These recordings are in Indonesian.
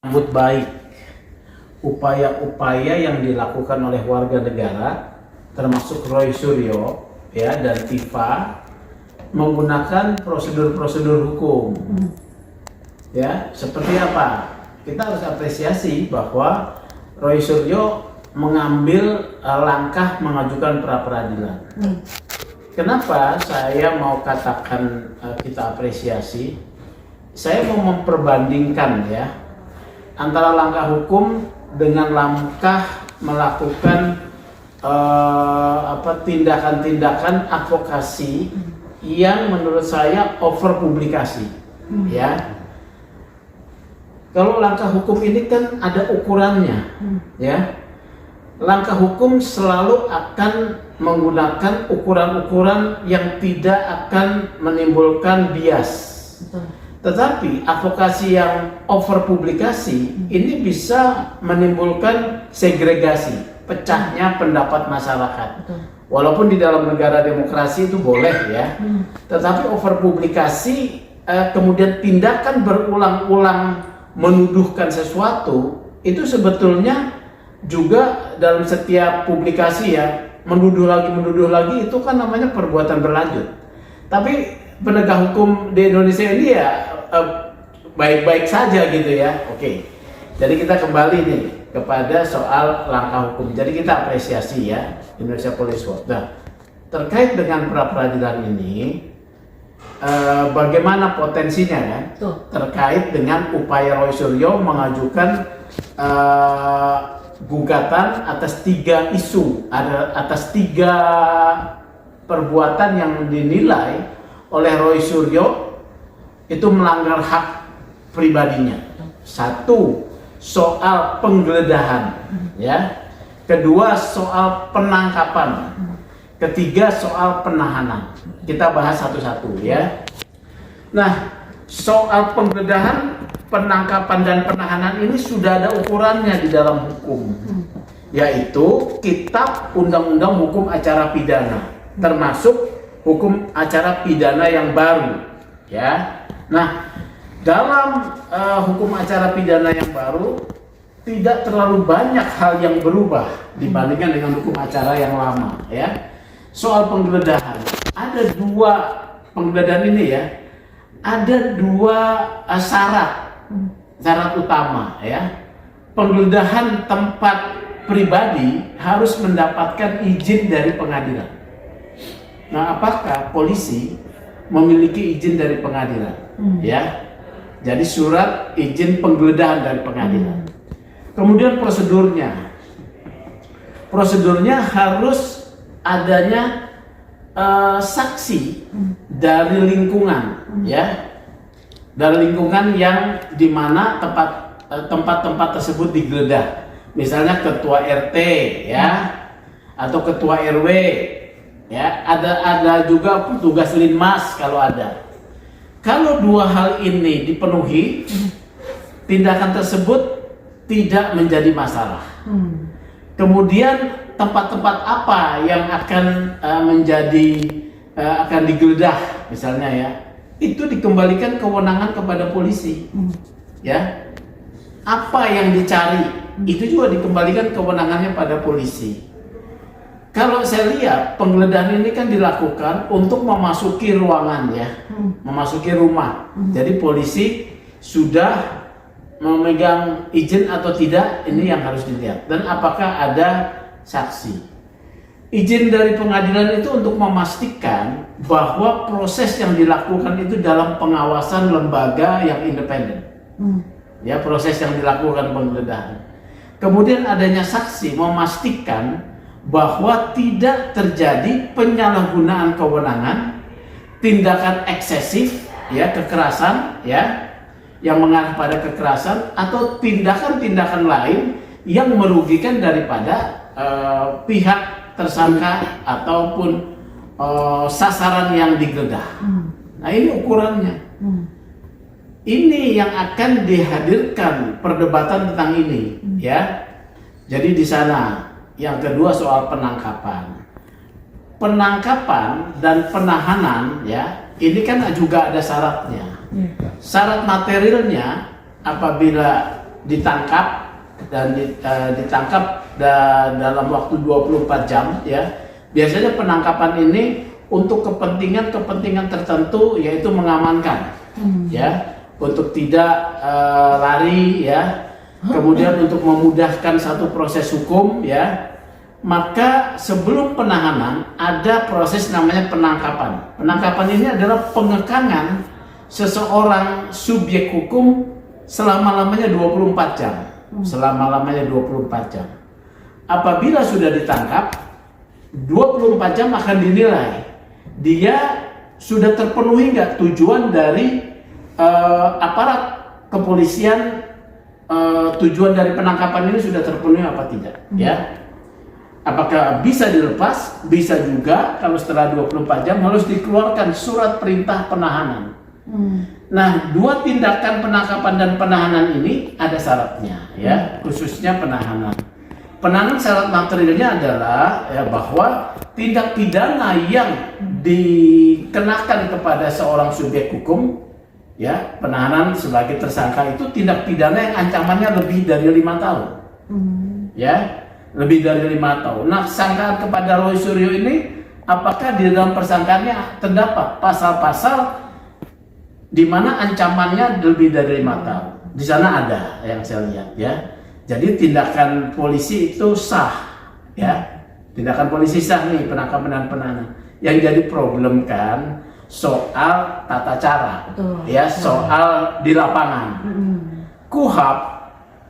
Menyambut baik upaya-upaya yang dilakukan oleh warga negara termasuk Roy Suryo ya dan Tifa menggunakan prosedur-prosedur hukum. Ya, seperti apa? Kita harus apresiasi bahwa Roy Suryo mengambil langkah mengajukan pra-peradilan. Kenapa saya mau katakan kita apresiasi? Saya mau memperbandingkan ya antara langkah hukum dengan langkah melakukan tindakan-tindakan advokasi yang menurut saya over publikasi. Ya, kalau langkah hukum ini kan ada ukurannya, ya. Langkah hukum selalu akan menggunakan ukuran-ukuran yang tidak akan menimbulkan bias. Tetapi advokasi yang over publikasi ini bisa menimbulkan segregasi, pecahnya pendapat masyarakat. Walaupun di dalam negara demokrasi itu boleh ya, tetapi over publikasi kemudian tindakan berulang-ulang menuduhkan sesuatu itu sebetulnya juga dalam setiap publikasi ya menuduh lagi itu kan namanya perbuatan berlanjut. Tapi penegak hukum di Indonesia ini ya baik-baik saja gitu ya. Oke, jadi kita kembali nih kepada soal langkah hukum. Jadi kita apresiasi ya Indonesia Police Force. Nah, terkait dengan pra-peradilan ini, bagaimana potensinya kan? Terkait dengan upaya Roy Suryo mengajukan gugatan atas 3 isu, atas 3 perbuatan yang dinilai oleh Roy Suryo itu melanggar hak pribadinya. 1, soal penggeledahan, ya. 2, soal penangkapan. 3, soal penahanan. Kita bahas satu-satu ya. Nah, soal penggeledahan, penangkapan dan penahanan ini sudah ada ukurannya di dalam hukum, yaitu Kitab Undang-Undang Hukum Acara Pidana, termasuk hukum acara pidana yang baru, ya. Nah, dalam hukum acara pidana yang baru tidak terlalu banyak hal yang berubah dibandingkan dengan hukum acara yang lama, ya. Soal penggeledahan, ada 2 penggeledahan ini ya, ada 2 syarat utama ya. Penggeledahan tempat pribadi harus mendapatkan izin dari pengadilan. Nah, apakah polisi memiliki izin dari pengadilan? Ya, jadi surat izin penggeledahan dari pengadilan. Kemudian prosedurnya harus adanya saksi dari lingkungan, ya, dari lingkungan yang dimana tempat-tempat tersebut digeledah. Misalnya ketua RT, ya, atau ketua RW. Ya, ada juga petugas linmas kalau ada. Kalau 2 hal ini dipenuhi, tindakan tersebut tidak menjadi masalah. Kemudian tempat-tempat apa yang akan akan digeledah misalnya ya, itu dikembalikan kewenangan kepada polisi. Ya. Apa yang dicari itu juga dikembalikan kewenangannya pada polisi. Kalau saya lihat penggeledahan ini kan dilakukan untuk memasuki ruangan ya, memasuki rumah. Jadi polisi sudah memegang izin atau tidak, ini yang harus dilihat. Dan apakah ada saksi? Izin dari pengadilan itu untuk memastikan bahwa proses yang dilakukan itu dalam pengawasan lembaga yang independen. Ya, proses yang dilakukan penggeledahan. Kemudian adanya saksi memastikan bahwa tidak terjadi penyalahgunaan kewenangan, tindakan eksesif, ya, kekerasan, ya, yang mengarah pada kekerasan atau tindakan-tindakan lain yang merugikan daripada pihak tersangka ataupun sasaran yang digeledah. Nah, ini ukurannya. Ini yang akan dihadirkan perdebatan tentang ini, ya. Jadi di sana. Yang kedua soal penangkapan dan penahanan ya, ini kan juga ada syaratnya. Syarat materialnya apabila ditangkap dan dalam waktu 24 jam ya. Biasanya penangkapan ini untuk kepentingan tertentu, yaitu mengamankan ya, untuk tidak lari ya, kemudian untuk memudahkan satu proses hukum ya. Maka sebelum penahanan ada proses namanya penangkapan. Penangkapan ini adalah pengekangan seseorang subjek hukum selama-lamanya 24 jam. Selama-lamanya 24 jam. Apabila sudah ditangkap, 24 jam akan dinilai dia sudah terpenuhi nggak tujuan dari aparat kepolisian, tujuan dari penangkapan ini sudah terpenuhi apa tidak ya. Apakah bisa dilepas? Bisa juga kalau setelah 24 jam harus dikeluarkan surat perintah penahanan. Nah, dua tindakan penangkapan dan penahanan ini ada syaratnya ya, khususnya penahanan. Penahanan syarat materialnya adalah ya, bahwa tindak pidana yang dikenakan kepada seorang subjek hukum ya, penahanan sebagai tersangka itu tindak pidana yang ancamannya lebih dari 5 tahun. Ya, lebih dari 5 tahun. Nah, sangkaan kepada Roy Suryo ini, apakah di dalam persangkaannya terdapat pasal-pasal di mana ancamannya lebih dari 5 tahun? Di sana ada yang saya lihat ya. Jadi tindakan polisi itu sah ya. Tindakan polisi sah nih, penangkapan dan penahanan. Yang jadi problem kan soal tata cara. Ya, soal di lapangan. KUHP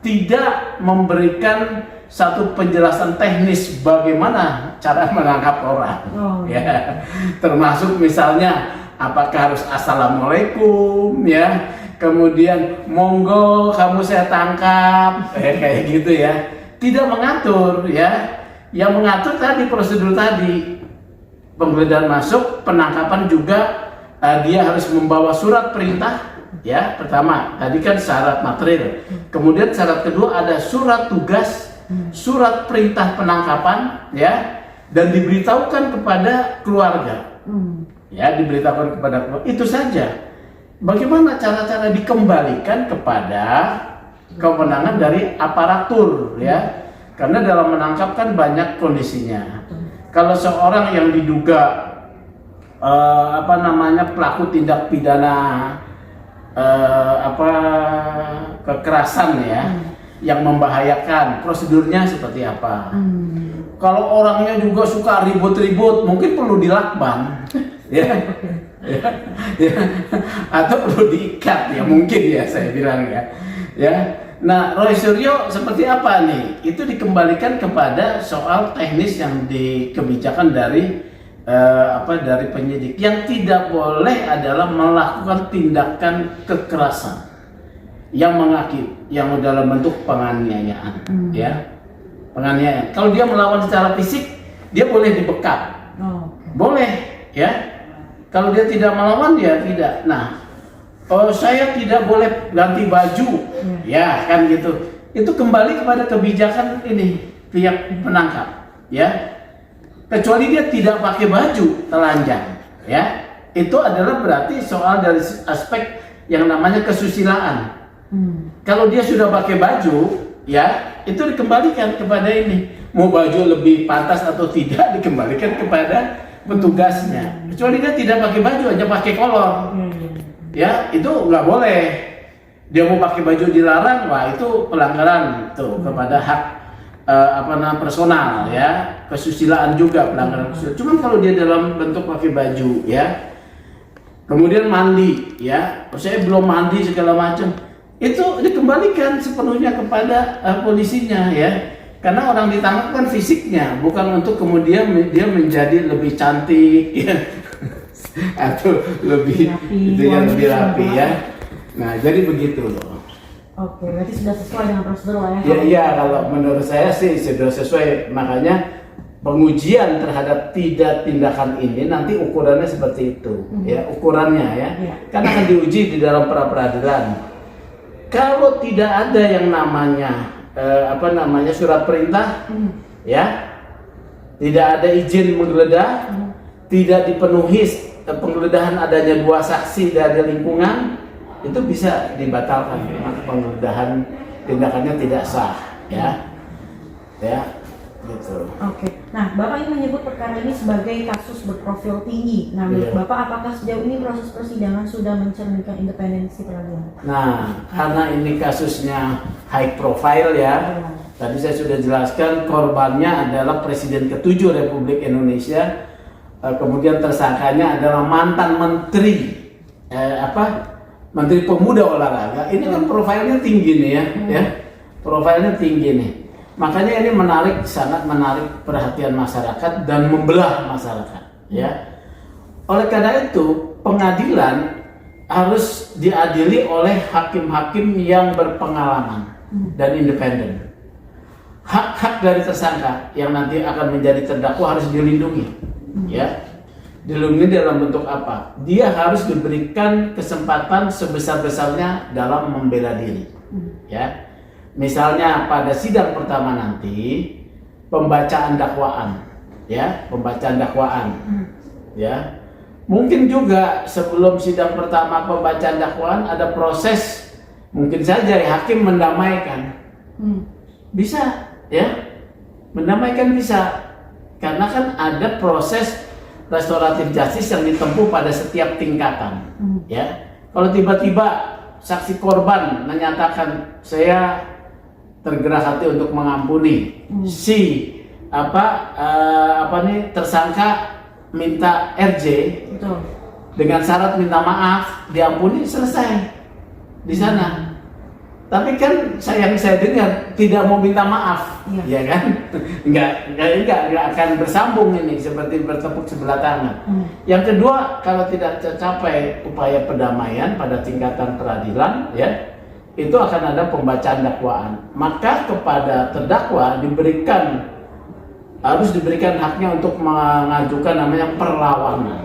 tidak memberikan satu penjelasan teknis bagaimana cara menangkap orang. Ya. Termasuk misalnya apakah harus assalamualaikum ya, kemudian monggo kamu saya tangkap, kayak gitu ya. Tidak mengatur ya. Yang mengatur tadi prosedur tadi, penggeledahan masuk, penangkapan juga dia harus membawa surat perintah ya. Pertama tadi kan syarat material, kemudian syarat kedua ada surat tugas, surat perintah penangkapan ya, dan diberitahukan kepada keluarga. Ya, diberitahukan kepada keluarga. Itu saja. Bagaimana cara-cara dikembalikan kepada kewenangan dari aparatur ya. Karena dalam menangkap kan banyak kondisinya. Kalau seorang yang diduga pelaku tindak pidana kekerasan ya, yang membahayakan, prosedurnya seperti apa? Kalau orangnya juga suka ribut-ribut, mungkin perlu dilakban. Ya, atau perlu diikat ya, mungkin ya saya bilang ya. Nah, Roy Suryo seperti apa nih? Itu dikembalikan kepada soal teknis yang dikebijakan dari dari penyidik. Yang tidak boleh adalah melakukan tindakan kekerasan yang dalam bentuk penganiayaan, ya, penganiayaan. Kalau dia melawan secara fisik, dia boleh dibekap, boleh, ya. Kalau dia tidak melawan, dia tidak. Nah, saya tidak boleh ganti baju, ya kan gitu. Itu kembali kepada kebijakan ini pihak penangkap, ya. Kecuali dia tidak pakai baju telanjang, ya. Itu adalah berarti soal dari aspek yang namanya kesusilaan. Kalau dia sudah pakai baju, ya, itu dikembalikan kepada ini. Mau baju lebih pantas atau tidak dikembalikan kepada petugasnya. Kecuali dia tidak pakai baju, aja pakai kolor. Ya, itu nggak boleh. Dia mau pakai baju dilarang, wah itu pelanggaran tuh kepada hak personal, ya, kesusilaan juga pelanggaran kesusilaan. Cuman kalau dia dalam bentuk pakai baju, ya, kemudian mandi, ya, saya belum mandi segala macam, itu dikembalikan sepenuhnya kepada polisinya, ya, karena orang ditangkap kan fisiknya, bukan untuk kemudian dia menjadi lebih cantik, ya. Atau lebih lebih rapi ya. Nah, jadi begitu loh. Oke, berarti sudah sesuai dengan prosedur lah ya? Iya, kalau menurut saya sih sudah sesuai. Makanya pengujian terhadap tindakan ini nanti ukurannya seperti itu, ya, ukurannya ya. Karena akan diuji di dalam pra-peradilan. Kalau tidak ada yang namanya surat perintah, ya, tidak ada izin menggeledah, tidak dipenuhi penggeledahan adanya 2 saksi dari lingkungan, itu bisa dibatalkan penggeledahan tindakannya tidak sah, ya, gitu. Oke. Nah, Bapak ini menyebut perkara ini sebagai kasus berprofil tinggi. Nah, menurut Iya. Bapak apakah sejauh ini proses persidangan sudah mencerminkan independensi peradilan? Nah, karena ini kasusnya high profile ya, tadi saya sudah jelaskan korbannya adalah Presiden ke-7 Republik Indonesia, kemudian tersangkanya adalah mantan Menteri Menteri Pemuda Olahraga. Ini kan profilnya tinggi nih ya, profilnya tinggi nih. Makanya ini sangat menarik perhatian masyarakat dan membelah masyarakat, ya. Oleh karena itu, pengadilan harus diadili oleh hakim-hakim yang berpengalaman dan independen. Hak-hak dari tersangka yang nanti akan menjadi terdakwa harus dilindungi, ya. Dilindungi dalam bentuk apa? Dia harus diberikan kesempatan sebesar-besarnya dalam membela diri, ya. Misalnya pada sidang pertama nanti pembacaan dakwaan, ya, ya. Mungkin juga sebelum sidang pertama pembacaan dakwaan ada proses, mungkin saja hakim mendamaikan, bisa, ya, mendamaikan bisa, karena kan ada proses restoratif justice yang ditempuh pada setiap tingkatan, ya. Kalau tiba-tiba saksi korban menyatakan saya tergerak hati untuk mengampuni si tersangka minta RJ, Betul. dengan syarat minta maaf, diampuni, selesai di sana. Tapi kan saya dengar tidak mau minta maaf, ya kan? Enggak akan bersambung ini, seperti bertepuk sebelah tangan. Yang kedua, kalau tidak tercapai upaya perdamaian pada tingkatan peradilan, ya, itu akan ada pembacaan dakwaan. Maka kepada terdakwa harus diberikan haknya untuk mengajukan namanya perlawanan.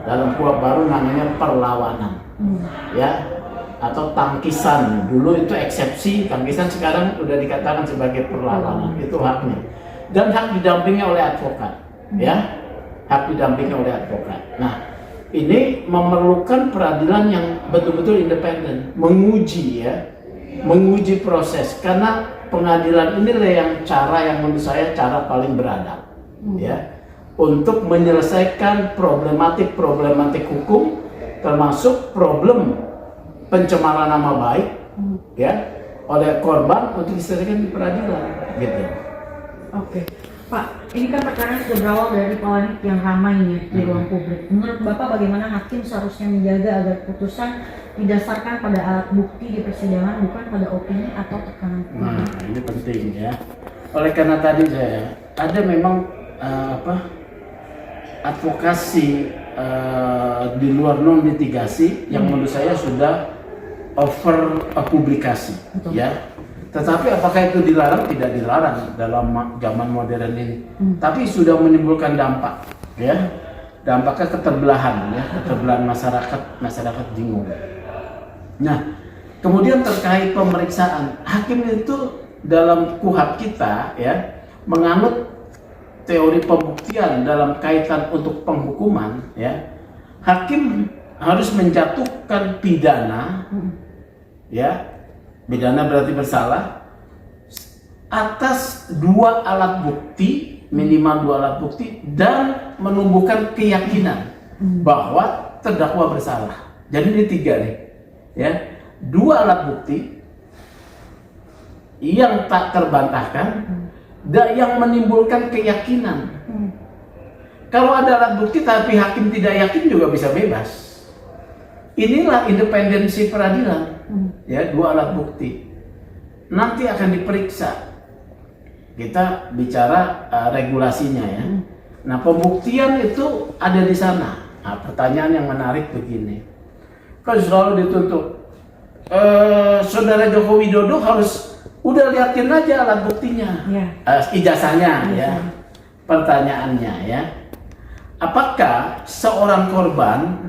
Dalam kuhap baru namanya perlawanan, ya, atau tangkisan. Dulu itu eksepsi, tangkisan sekarang sudah dikatakan sebagai perlawanan. Itu haknya. Dan hak didampingi oleh advokat, ya, hak didampingi oleh advokat. Nah, ini memerlukan peradilan yang betul-betul independen, menguji proses, karena pengadilan inilah yang menurut saya cara paling beradab, ya, untuk menyelesaikan problematik hukum, termasuk problem pencemaran nama baik, ya, oleh korban untuk diselesaikan di peradilan, gitu. Oke. Pak, ini kan perkara sudah berawal dari polemik yang ramai ya di ruang publik. Menurut Bapak bagaimana hakim seharusnya menjaga agar putusan didasarkan pada alat bukti di persidangan, bukan pada opini atau tekanan? Nah, ini penting ya. Oleh karena tadi ada memang advokasi di luar non litigasi yang menurut saya sudah over publikasi, ya. Tetapi apakah itu dilarang? Tidak dilarang dalam zaman modern ini. Tapi sudah menimbulkan dampak, ya. Dampaknya keterbelahan, ya, keterbelahan masyarakat bingung. Nah, kemudian terkait pemeriksaan, hakim itu dalam kuhap kita, ya, menganut teori pembuktian dalam kaitan untuk penghukuman, ya. Hakim harus menjatuhkan pidana, ya. Pidana berarti bersalah atas minimal 2 alat bukti dan menumbuhkan keyakinan bahwa terdakwa bersalah. Jadi ini 3 nih, ya. 2 alat bukti yang tak terbantahkan dan yang menimbulkan keyakinan. Kalau ada alat bukti tapi hakim tidak yakin juga bisa bebas. Inilah independensi peradilan, ya, 2 alat bukti. Nanti akan diperiksa. Kita bicara regulasinya, ya. Nah, pembuktian itu ada di sana. Nah, pertanyaan yang menarik begini. Kan selalu dituntut, Saudara Joko Widodo harus udah liatin aja alat buktinya, ijazahnya, ya. Pertanyaannya, ya, apakah seorang korban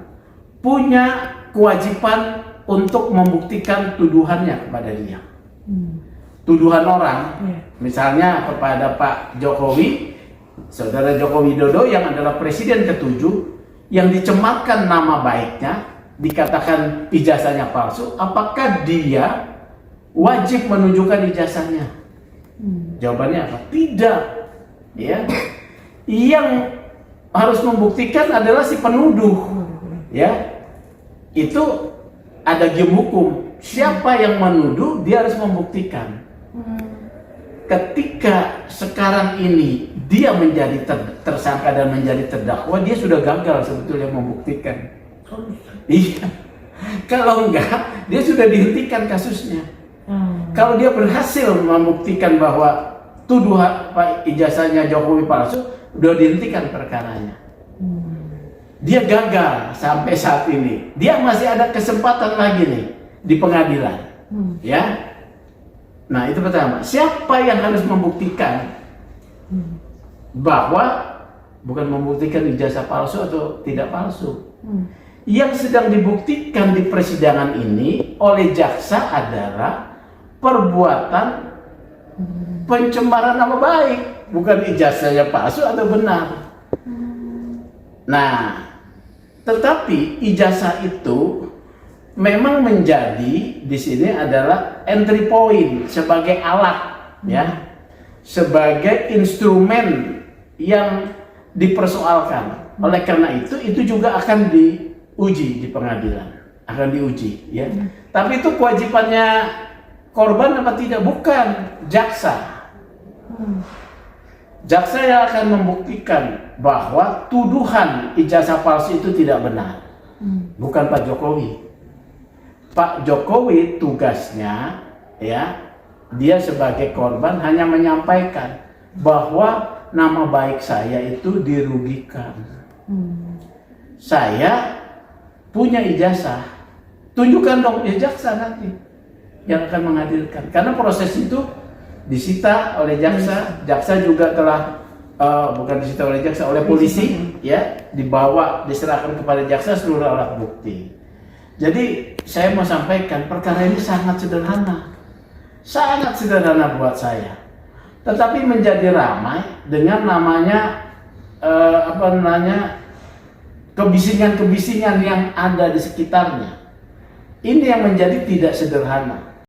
punya kewajiban untuk membuktikan tuduhannya kepada dia? Tuduhan orang, misalnya kepada Pak Jokowi, Saudara Joko Widodo yang adalah Presiden ke-7, yang dicemarkan nama baiknya, dikatakan ijazahnya palsu, apakah dia wajib menunjukkan ijazahnya? Jawabannya apa? Tidak. Ya, yang harus membuktikan adalah si penuduh. Ya, itu ada game hukum. Siapa yang menuduh, dia harus membuktikan. Ketika sekarang ini dia menjadi tersangka dan menjadi terdakwa, dia sudah gagal sebetulnya membuktikan. Iya. Kalau enggak, dia sudah dihentikan kasusnya. Kalau dia berhasil membuktikan bahwa tuduhan ijazahnya Jokowi palsu, sudah dihentikan perkaranya. Dia gagal sampai saat ini. Dia masih ada kesempatan lagi nih di pengadilan. Ya. Nah, itu pertama. Siapa yang harus membuktikan bahwa bukan membuktikan ijazah palsu atau tidak palsu? Yang sedang dibuktikan di persidangan ini oleh jaksa adalah perbuatan pencemaran nama baik, bukan ijazahnya palsu atau benar. Nah, tetapi ijazah itu memang menjadi di sini adalah entry point sebagai alat, ya, sebagai instrumen yang dipersoalkan. Oleh karena itu juga akan diuji di pengadilan, akan diuji, ya. Tapi itu kewajibannya korban apa tidak? Bukan, jaksa. Jaksa yang akan membuktikan bahwa tuduhan ijazah palsu itu tidak benar, bukan Pak Jokowi. Pak Jokowi tugasnya, ya, dia sebagai korban hanya menyampaikan bahwa nama baik saya itu dirugikan. Saya punya ijazah, tunjukkan dong, ya jaksa nanti yang akan menghadirkan. Karena proses itu disita oleh jaksa, jaksa juga telah bukan disita oleh jaksa, oleh polisi, ya, dibawa, diserahkan kepada jaksa seluruh alat bukti. Jadi saya mau sampaikan perkara ini sangat sederhana buat saya, tetapi menjadi ramai dengan namanya kebisingan-kebisingan yang ada di sekitarnya. Ini yang menjadi tidak sederhana.